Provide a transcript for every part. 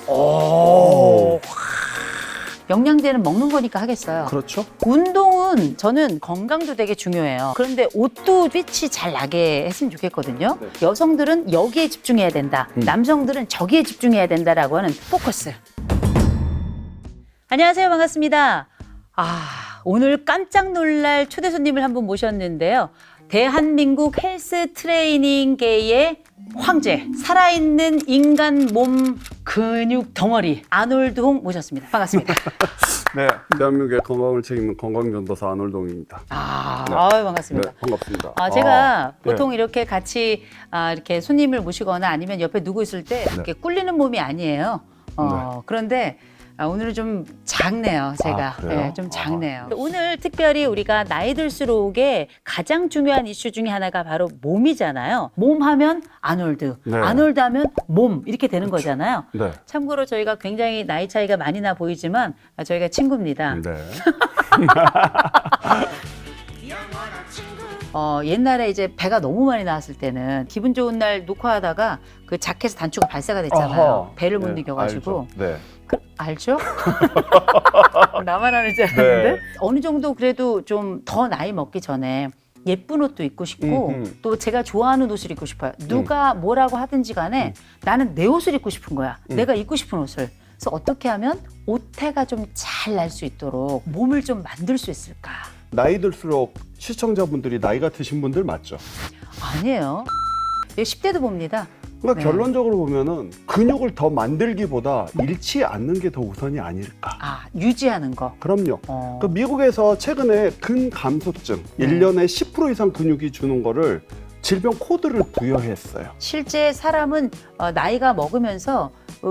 오. 영양제는 먹는 거니까 하겠어요. 그렇죠. 운동은 저는 건강도 되게 중요해요. 그런데 옷도 빛이 잘 나게 했으면 좋겠거든요. 네. 여성들은 여기에 집중해야 된다. 남성들은 저기에 집중해야 된다라고 하는 포커스. 안녕하세요. 반갑습니다. 오늘 깜짝 놀랄 초대 손님을 한 분 모셨는데요. 대한민국 헬스 트레이닝계의 황제, 살아있는 인간 몸 근육 덩어리 아놀드 홍 모셨습니다. 반갑습니다. 네, 대한민국의 건강을 책임진 건강전도사 아놀동입니다. 반갑습니다. 네, 반갑습니다. 제가 네. 보통 이렇게 같이 이렇게 손님을 모시거나 아니면 옆에 누구 있을 때 이렇게 꿀리는 몸이 아니에요. 그런데 오늘은 좀 작네요, 제가. 그래요? 네, 좀 작네요. 오늘 특별히 우리가 나이 들수록에 가장 중요한 이슈 중에 하나가 바로 몸이잖아요. 몸 하면 아놀드, 네. 아놀드 하면 몸 이렇게 되는 거잖아요. 네. 참고로 저희가 굉장히 나이 차이가 많이 나 보이지만 저희가 친구입니다. 네. 옛날에 이제 배가 너무 많이 나왔을 때는 기분 좋은 날 녹화하다가 그 자켓에서 단추가 발사가 됐잖아요. 아하. 배를 못 네, 이겨가지고. 알죠. 네. 알죠? 나만 아는 줄 알았는데. 네. 어느 정도 그래도 좀 더 나이 먹기 전에 예쁜 옷도 입고 싶고 또 제가 좋아하는 옷을 입고 싶어요. 누가 뭐라고 하든지 간에 나는 내 옷을 입고 싶은 거야. 내가 입고 싶은 옷을. 그래서 어떻게 하면 옷태가 좀 잘 날 수 있도록 몸을 좀 만들 수 있을까? 나이 들수록 시청자분들이 나이가 드신 분들 맞죠? 아니에요. 10대도 봅니다. 그러니까 네. 결론적으로 보면은 근육을 더 만들기보다 잃지 않는 게 더 우선이 아닐까. 유지하는 거. 그럼요. 그 미국에서 최근에 근감소증, 네. 1년에 10% 이상 근육이 주는 거를 질병 코드를 부여했어요. 실제 사람은 나이가 먹으면서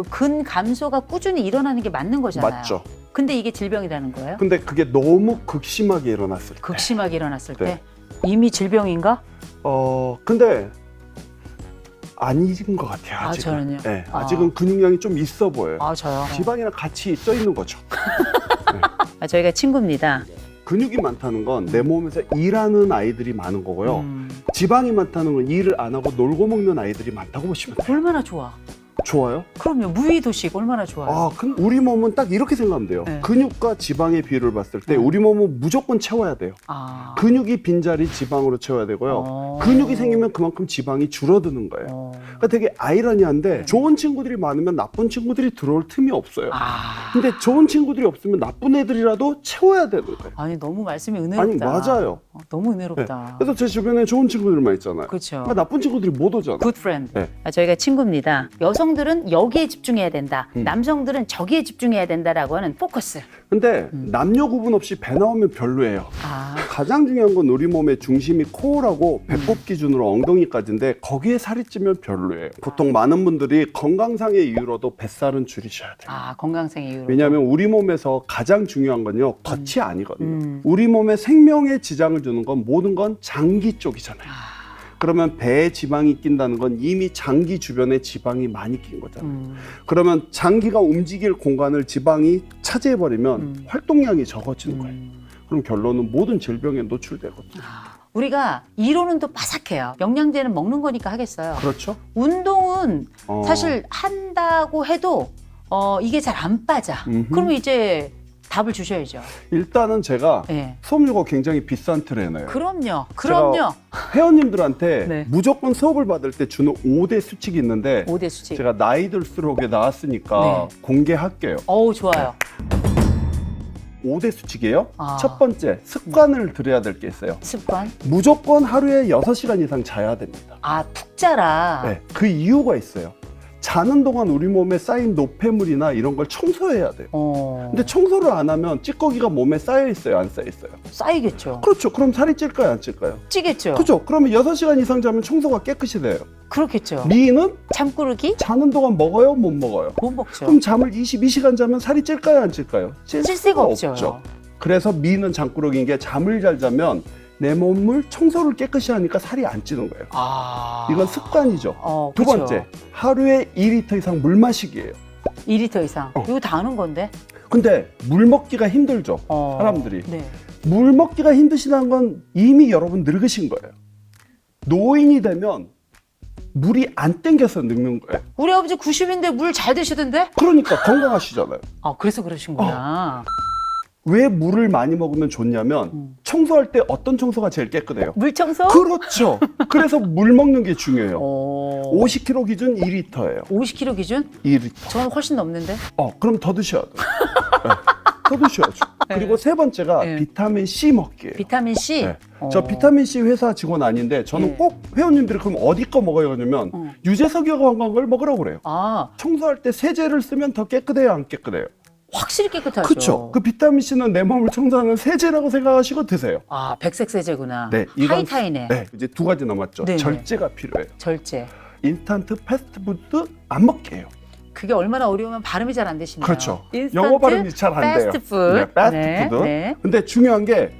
근감소가 꾸준히 일어나는 게 맞는 거잖아요. 맞죠. 근데 이게 질병이라는 거예요? 근데 그게 너무 극심하게 일어났을 때. 극심하게 일어났을 네. 때 이미 질병인가? 근데 아닌 것 같아요. 아직은. 저는요? 네, 아직은 근육량이 좀 있어 보여요. 저요. 지방이랑 같이 쪄 있는 거죠. 저희가 친구입니다. 근육이 많다는 건 내 몸에서 일하는 아이들이 많은 거고요. 지방이 많다는 건 일을 안 하고 놀고 먹는 아이들이 많다고 보시면 돼요. 얼마나 좋아. 좋아요? 그럼요. 무의도식 얼마나 좋아요. 그럼 우리 몸은 딱 이렇게 생각하면 돼요. 네. 근육과 지방의 비율을 봤을 때 우리 몸은 무조건 채워야 돼요. 근육이 빈자리 지방으로 채워야 되고요. 근육이 생기면 그만큼 지방이 줄어드는 거예요. 그러니까 되게 아이러니한데 좋은 친구들이 많으면 나쁜 친구들이 들어올 틈이 없어요. 근데 좋은 친구들이 없으면 나쁜 애들이라도 채워야 되는 거예요. 아니 너무 말씀이 은혜롭다. 아니 맞아요. 너무 은혜롭다. 네. 그래서 제 주변에 좋은 친구들만 있잖아요. 그렇죠. 그러니까 나쁜 친구들이 못 오잖아요. 굿 프렌드. 네. 저희가 친구입니다. 여성들은 여기에 집중해야 된다. 남성들은 저기에 집중해야 된다라고 하는 포커스. 근데 남녀 구분 없이 배 나오면 별로예요. 가장 중요한 건 우리 몸의 중심이 코어라고 배꼽 기준으로 엉덩이까지인데 거기에 살이 찌면 별로예요. 보통 많은 분들이 건강상의 이유로도 뱃살은 줄이셔야 돼요. 건강상의 이유로. 왜냐하면 우리 몸에서 가장 중요한 건요 겉이 아니거든요. 우리 몸에 생명에 지장을 주는 건 모든 건 장기 쪽이잖아요. 그러면 배에 지방이 낀다는 건 이미 장기 주변에 지방이 많이 낀 거잖아요. 그러면 장기가 움직일 공간을 지방이 차지해버리면 활동량이 적어지는 거예요. 그럼 결론은 모든 질병에 노출되거든요. 우리가 이론은 또 바삭해요. 영양제는 먹는 거니까 하겠어요. 그렇죠? 운동은 사실 한다고 해도 이게 잘 안 빠져. 그러면 이제 답을 주셔야죠. 일단은 제가 네. 수업료가 굉장히 비싼 트레이너예요. 그럼요. 회원님들한테 네. 무조건 수업을 받을 때 주는 5대 수칙이 있는데 5대 수칙. 제가 나이 들수록에 나왔으니까 공개할게요. 좋아요. 5대 수칙이에요. 첫 번째, 습관을 들여야 될 게 있어요. 습관? 무조건 하루에 6시간 이상 자야 됩니다. 푹 자라. 네, 그 이유가 있어요. 자는 동안 우리 몸에 쌓인 노폐물이나 이런 걸 청소해야 돼요. 근데 청소를 안 하면 찌꺼기가 몸에 쌓여 있어요, 안 쌓여 있어요? 쌓이겠죠. 그렇죠. 그럼 살이 찔까요, 안 찔까요? 찌겠죠. 그렇죠. 그러면 6시간 이상 자면 청소가 깨끗이 돼요. 그렇겠죠. 미인은 잠꾸러기? 자는 동안 먹어요, 못 먹어요? 못 먹죠. 그럼 잠을 22시간 자면 살이 찔까요, 안 찔까요? 찔 수가 없죠. 그래서 미인은 잠꾸러기인 게 잠을 잘 자면 내 몸을 청소를 깨끗이 하니까 살이 안 찌는 거예요. 이건 습관이죠. 두 번째, 하루에 2리터 이상 물 마시기예요. 2리터 이상. 이거 다 아는 건데. 근데 물 먹기가 힘들죠, 사람들이. 네. 물 먹기가 힘드시다는 건 이미 여러분 늙으신 거예요. 노인이 되면 물이 안 땡겨서 늙는 거예요. 우리 아버지 90인데 물 잘 드시던데? 그러니까 건강하시잖아요. 아, 그래서 그러신구나. 왜 물을 많이 먹으면 좋냐면 청소할 때 어떤 청소가 제일 깨끗해요? 물 청소? 그렇죠. 그래서 물 먹는 게 중요해요. 50kg 기준 2리터예요. 50kg 기준? 2리터. 저는 훨씬 넘는데? 그럼 더 드셔야 돼요. 네. 더 드셔야죠. 그리고 세 번째가 네. 비타민 C 먹기예요. 비타민 C? 네. 저 비타민 C 회사 직원 아닌데 저는 네. 꼭 회원님들이 그럼 어디 거 먹어요? 그러면 유재석이가 한 걸 먹으라고 그래요. 아, 청소할 때 세제를 쓰면 더 깨끗해요? 안 깨끗해요? 확실히 깨끗하죠. 그렇죠. 그 비타민 C는 내 몸을 청소하는 세제라고 생각하시고 드세요. 아, 백색 세제구나. 네, 하이타이네. 네, 이제 두 가지 남았죠. 네네. 절제가 필요해요. 절제. 인스턴트 패스트푸드 안 먹게 해요. 그게 얼마나 어려우면 발음이 잘 안 되시네요. 그렇죠. 인스턴트 영어 발음이 잘 안 돼요. 패스트푸드. 네, 패스트푸드. 네. 근데 중요한 게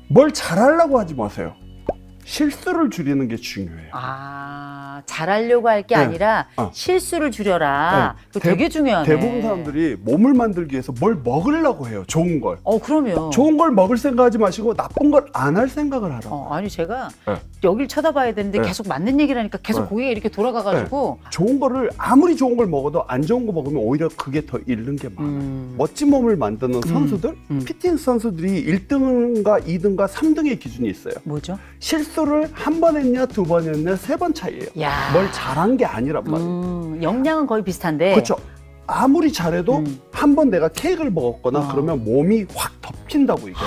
뭘 잘하려고 하지 마세요. 실수를 줄이는 게 중요해요. 아, 잘하려고 할 게 네. 아니라 실수를 줄여라. 네. 그거 되게 중요하네. 대부분 사람들이 몸을 만들기 위해서 뭘 먹으려고 해요. 좋은 걸. 그러면. 좋은 걸 먹을 생각하지 마시고 나쁜 걸 안 할 생각을 하라고. 아니, 제가 네. 여길 쳐다봐야 되는데 네. 계속 맞는 얘기를 하니까 계속 네. 고개가 이렇게 돌아가가지고. 좋은 거를 아무리 좋은 걸 먹어도 안 좋은 거 먹으면 오히려 그게 더 잃는 게 많아요. 멋진 몸을 만드는 선수들, 피트니스 선수들이 1등과 2등과 3등의 기준이 있어요. 뭐죠? 실수를 한 번 했냐, 두 번 했냐, 세 번 차이예요. 야. 뭘 잘한 게 아니란 말이에요. 영양은 거의 비슷한데. 그렇죠. 아무리 잘해도 한 번 내가 케이크를 먹었거나 그러면 몸이 확 덮친다고 이게.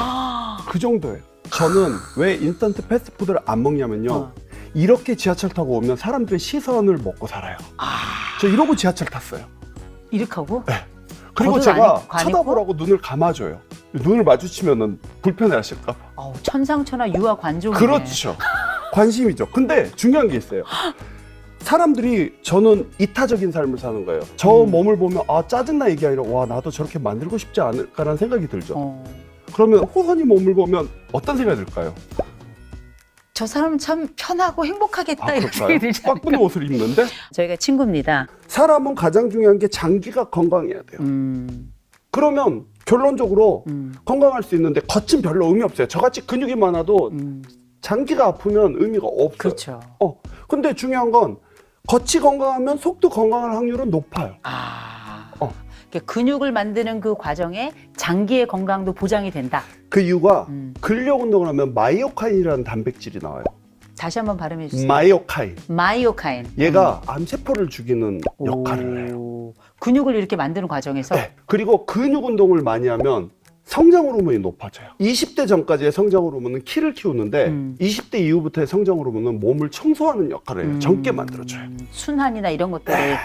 그 정도예요. 저는 왜 인스턴트 패스트푸드를 안 먹냐면요. 이렇게 지하철 타고 오면 사람들의 시선을 먹고 살아요. 저 이러고 지하철 탔어요. 이렇게 하고? 네. 그리고 겉옷 제가 안 입고? 쳐다보라고 눈을 감아줘요. 눈을 마주치면은 불편해 하실까 봐. 천상천하 유아 관종이네. 그렇죠. 관심이죠. 근데 중요한 게 있어요. 사람들이 저는 이타적인 삶을 사는 거예요. 저 몸을 보면 짜증나 이게 아니라 와 나도 저렇게 만들고 싶지 않을까라는 생각이 들죠. 그러면 호선이 몸을 보면 어떤 생각이 들까요? 저 사람은 참 편하고 행복하겠다 이런 생각이 들지 꽉 붙는 않을까요? 옷을 입는데 저희가 친구입니다. 사람은 가장 중요한 게 장기가 건강해야 돼요. 그러면 결론적으로 건강할 수 있는데 겉은 별로 의미 없어요. 저같이 근육이 많아도 장기가 아프면 의미가 없어요. 그렇죠. 근데 중요한 건 겉이 건강하면 속도 건강할 확률은 높아요. 근육을 만드는 그 과정에 장기의 건강도 보장이 된다. 그 이유가 근력 운동을 하면 마이오카인이라는 단백질이 나와요. 다시 한번 발음해 주세요. 마이오카인. 마이오카인. 얘가 암세포를 죽이는 역할을 해요. 근육을 이렇게 만드는 과정에서. 네. 그리고 근육 운동을 많이 하면 성장 호르몬이 높아져요. 20대 전까지의 성장 호르몬은 키를 키우는데 20대 이후부터의 성장 호르몬은 몸을 청소하는 역할을 해요. 젊게 만들어줘요. 순환이나 이런 것들을. 네.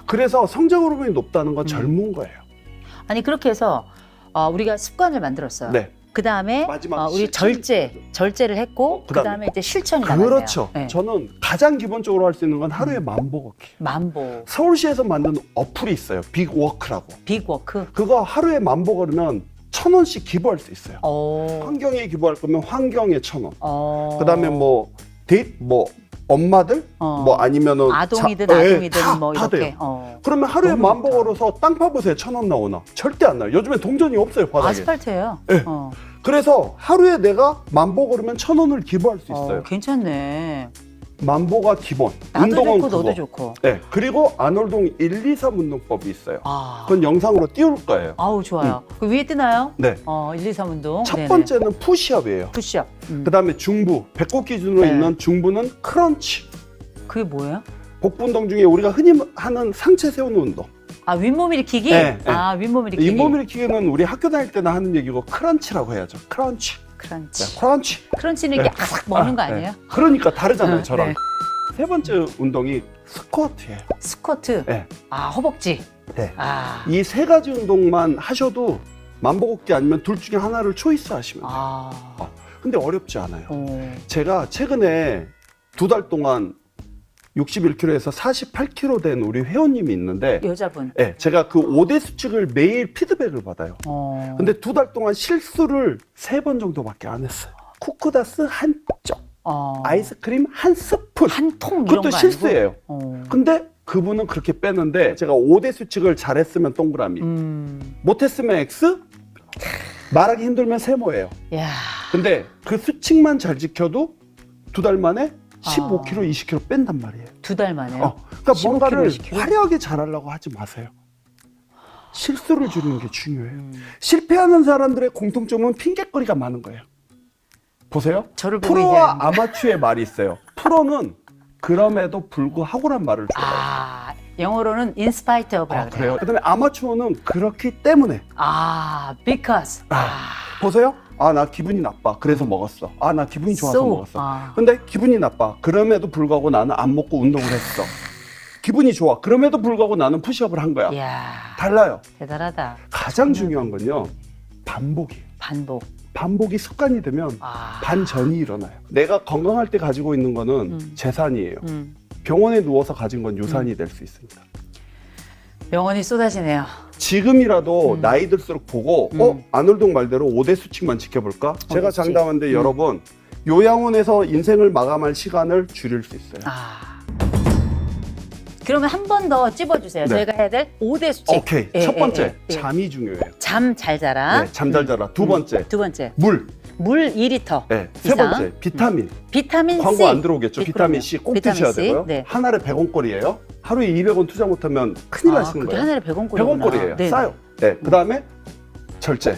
그래서 성장 호르몬이 높다는 건 젊은 거예요. 아니 그렇게 해서 우리가 습관을 만들었어요. 네. 그 다음에 마지막 우리 절제를 했고 그 다음에 이제 실천이 남았네요. 그렇죠. 네. 저는 가장 기본적으로 할 수 있는 건 하루에 만보 걷기. 만보. 서울시에서 만든 어플이 있어요. 빅워크라고. 빅워크. 그거 하루에 만보 걸으면 1,000원씩 기부할 수 있어요. 환경에 기부할 거면 환경에 1,000원. 그다음에 엄마들 아니면은 아동이든 아동이든 뭐 다 이렇게. 돼요. 그러면 하루에 만보 걸어서 땅 파보세요. 1,000원 나오나? 절대 안 나요. 요즘엔 동전이 없어요 바닥에. 아스팔트예요. 네. 그래서 하루에 내가 만보 걸으면 1,000원을 기부할 수 있어요. 괜찮네. 만보가 기본. 나도 운동은 좋고 그거. 너도 좋고. 네. 그리고 아놀동 1, 2, 3 운동법이 있어요. 그건 영상으로 띄울 거예요. 아우 좋아요. 그 위에 뜨나요? 네. 1, 2, 3 운동. 첫 네네. 번째는 푸시업이에요. 푸시업. 그다음에 중부, 배꼽 기준으로 네. 있는 중부는 크런치. 그게 뭐예요? 복부 운동 중에 우리가 흔히 하는 상체 세우는 운동. 윗몸 일으키기? 네, 네. 윗몸 일으키기. 잇몸 일으키기는 우리 학교 다닐 때나 하는 얘기고 크런치라고 해야죠. 크런치. 크런치. 네, 크런치. 크런치는 이렇게 아삭 먹는 거 아니에요? 네. 그러니까 다르잖아요, 저랑. 네. 세 번째 운동이 스쿼트예요. 스쿼트. 네. 허벅지. 네. 이 이 세 가지 운동만 하셔도 만보 걷기 아니면 둘 중에 하나를 초이스 하시면 돼요. 근데 어렵지 않아요. 제가 최근에 2달 동안 61kg에서 48kg 된 우리 회원님이 있는데 여자분. 네, 제가 그 5대 수칙을 매일 피드백을 받아요. 근데 2달 동안 실수를 3번 정도밖에 안 했어요. 쿠크다스 한 쪽, 아이스크림 한 스푼. 한 통 이런 그것도 거 실수예요. 아니고? 근데 그분은 그렇게 빼는데 제가 5대 수칙을 잘했으면 동그라미, 못했으면 X, 말하기 힘들면 세모예요. 야. 근데 그 수칙만 잘 지켜도 2달 만에 15kg, 20kg 뺀단 말이에요. 2달 만에요? 그러니까 15kg, 뭔가를 20kg? 화려하게 잘하려고 하지 마세요. 실수를 줄이는 게 중요해요. 실패하는 사람들의 공통점은 핑계거리가 많은 거예요. 보세요. 저를 보고 프로와 얘기하는 아마추어의 말이 있어요. 프로는 그럼에도 불구하고란 말을 좋아해요. 영어로는 in spite of라 그래요. 그래요? 그다음에 아마추어는 그렇기 때문에. because. 보세요. 나 기분이 나빠. 그래서 먹었어. 나 기분이 좋아서 So. 먹었어. 근데 기분이 나빠. 그럼에도 불구하고 나는 안 먹고 운동을 했어. 기분이 좋아. 그럼에도 불구하고 나는 푸시업을 한 거야. 이야, 달라요. 대단하다. 가장 중요한 건요. 반복이에요. 반복이 습관이 되면 반전이 일어나요. 내가 건강할 때 가지고 있는 거는 재산이에요. 병원에 누워서 가진 건 유산이 될 수 있습니다. 명언이 쏟아지네요. 지금이라도 나이 들수록 보고 아놀동 말대로 5대 수칙만 지켜볼까? 제가 장담하는데 여러분 요양원에서 인생을 마감할 시간을 줄일 수 있어요. 그러면 한 번 더 찝어주세요. 네. 저희가 해야 될 5대 수칙. 오케이. 첫 번째, 잠이 중요해요. 잠 잘 자라. 네, 잠 잘 자라. 두 번째, 두 번째, 물. 물 2리터. 네, 세 번째, 비타민. 비타민 광고 C. 안 들어오겠죠. 네, 비타민 C 꼭 비타민 드셔야 C. 되고요. 네. 한 알에 100원꼴이에요. 하루에 200원 투자 못하면 큰일 나시는 그게 거예요. 한 알에 100원꼴이구나. 100원꼴이에요. 네. 싸요. 네, 그 다음에 절제.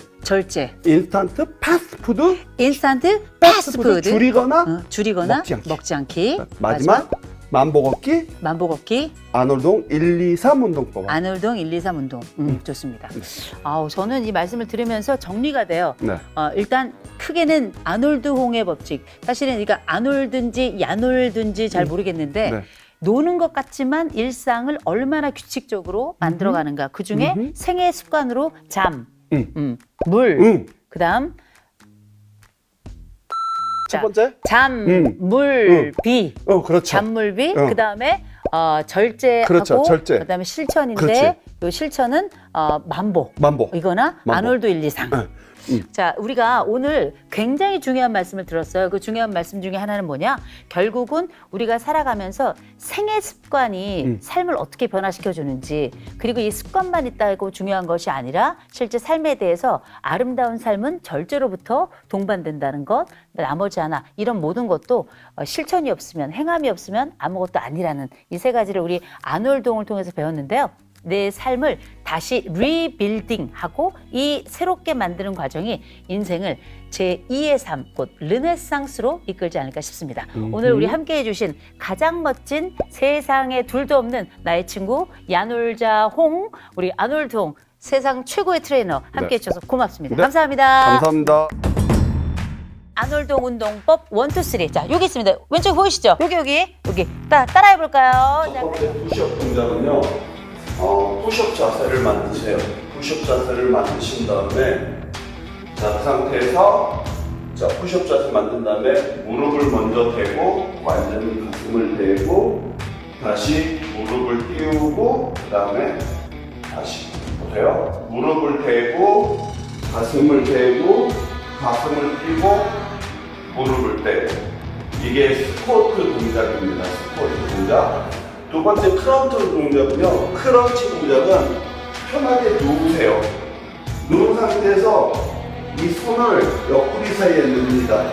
인스턴트 패스트푸드. 인스턴트 패스트푸드. 줄이거나 먹지 않기. 마지막 만보 걷기. 만보 걷기. 아놀동 1, 2, 3 운동법. 아놀동 1, 2, 3 운동. 좋습니다. 저는 이 말씀을 들으면서 정리가 돼요. 네. 일단 크게는 아놀드 홍의 법칙. 사실은 그러니까 아놀든지 야놀든지 잘 모르겠는데 네. 노는 것 같지만 일상을 얼마나 규칙적으로 만들어가는가. 그중에 생애 습관으로 잠, 물, 그다음 첫 번째? 잠, 물, 비. 그렇죠. 잔물비, 그다음에 절제하고 그렇죠, 절제. 그다음에 실천인데 그렇지. 요 실천은 만보. 만보. 이거나 만보. 아놀드 1, 2, 3. 자, 우리가 오늘 굉장히 중요한 말씀을 들었어요. 그 중요한 말씀 중에 하나는 뭐냐? 결국은 우리가 살아가면서 생애 습관이 삶을 어떻게 변화시켜 주는지, 그리고 이 습관만 있다고 중요한 것이 아니라 실제 삶에 대해서 아름다운 삶은 절제로부터 동반된다는 것, 나머지 하나, 이런 모든 것도 실천이 없으면, 행함이 없으면 아무것도 아니라는 이 세 가지를 우리 아놀동을 통해서 배웠는데요. 내 삶을 다시 리빌딩하고 이 새롭게 만드는 과정이 인생을 제2의 삶, 곧 르네상스로 이끌지 않을까 싶습니다. 오늘 우리 함께해 주신 가장 멋진 세상에 둘도 없는 나의 친구 야놀자 홍, 우리 아놀드 홍, 세상 최고의 트레이너 함께해 주셔서 고맙습니다. 네. 감사합니다. 감사합니다. 아놀동 운동법 1, 2, 3. 자, 여기 있습니다. 왼쪽 보이시죠? 여기. 따라해 볼까요? 첫 번째 푸시업 동작은요. 푸시업 자세를 만드세요. 푸시업 자세를 만드신 다음에 자, 그 상태에서 푸시업 자세 만든 다음에 무릎을 먼저 대고 완전히 가슴을 대고 다시 무릎을 띄우고 그 다음에 다시 보세요. 무릎을 대고 가슴을 대고 가슴을 띄고 무릎을 대고 이게 스쿼트 동작입니다. 스쿼트 동작. 두 번째 크런치 동작은요. 크런치 동작은 편하게 누우세요. 누운 상태에서 이 손을 옆구리 사이에 넣습니다.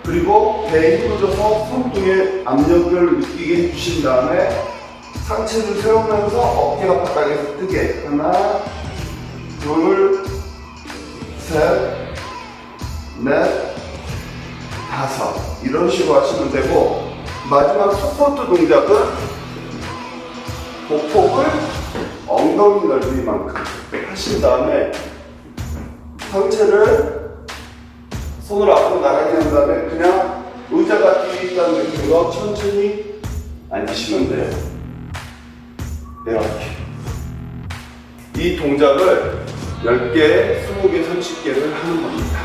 그리고 배에 힘을 줘서 손등에 압력을 느끼게 해주신 다음에 상체를 세우면서 어깨가 바닥에서 뜨게. 하나, 둘, 셋, 넷, 다섯. 이런 식으로 하시면 되고, 마지막 스쿼트 동작은 보폭을 엉덩이 넓이만큼 하신 다음에 상체를 손으로 앞으로 나가게 한 다음에 그냥 의자가 뒤에 있다는 느낌으로 천천히 앉으시면 돼요. 이렇게. 이 동작을 10개, 20개, 30개를 하는 겁니다.